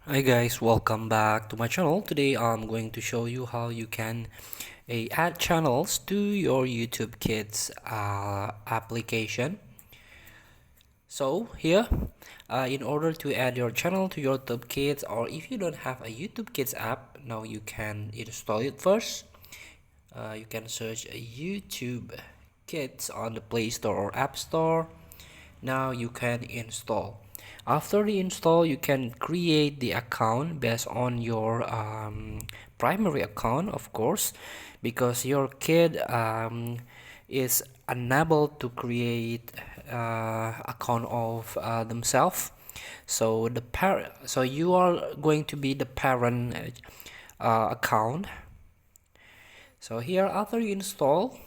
Hi guys, welcome back to my channel. Today I'm going to show you how you can add channels to your YouTube Kids application. So here, in order to add your channel to YouTube Kids, or if you don't have a YouTube Kids app, now you can install it first. You can search YouTube Kids on the Play Store or App Store. Now you can install. After the install, you can create the account based on your primary account, of course, because your kid is unable to create account of themselves. So so you are going to be the parent account. So here, after you install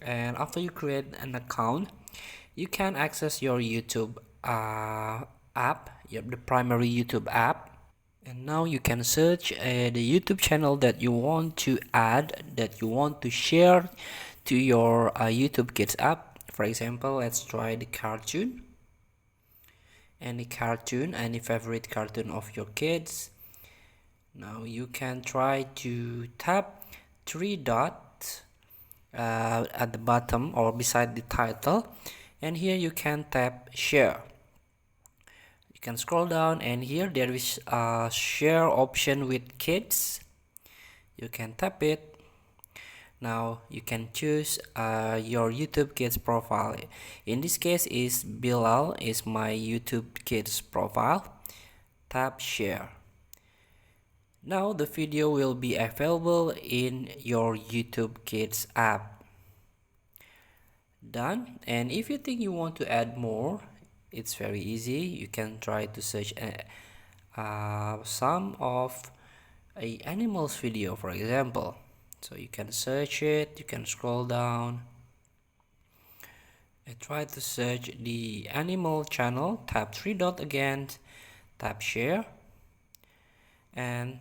and after you create an account, you can access your YouTube app, the primary YouTube app. And now you can search the YouTube channel that you want to add, that you want to share to your YouTube Kids app. For example, let's try the cartoon. Any favorite cartoon of your kids. Now you can try to tap three dots at the bottom or beside the title, and here you can tap share. You can scroll down, and here there is a share option with kids. You can tap it. Now you can choose your YouTube Kids profile. In this case is Bilal is my YouTube Kids profile. Tap share. Now the video will be available in your YouTube Kids app. Done. And if you think you want to add more, it's very easy. You can try to search some of a animals video, for example. So you can search it, you can scroll down and try to search the animal channel. Tap three dot again, tap share, and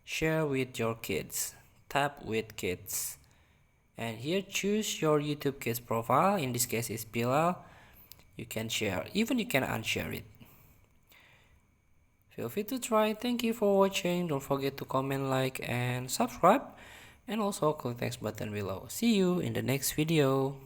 share with your kids. Tap with kids, and here choose your YouTube Kids profile. In this case is Bilal. You can share, even you can unshare it. Feel free to try. Thank you for watching. Don't forget to comment, like, and subscribe, and also click the next button below. See you in the next video.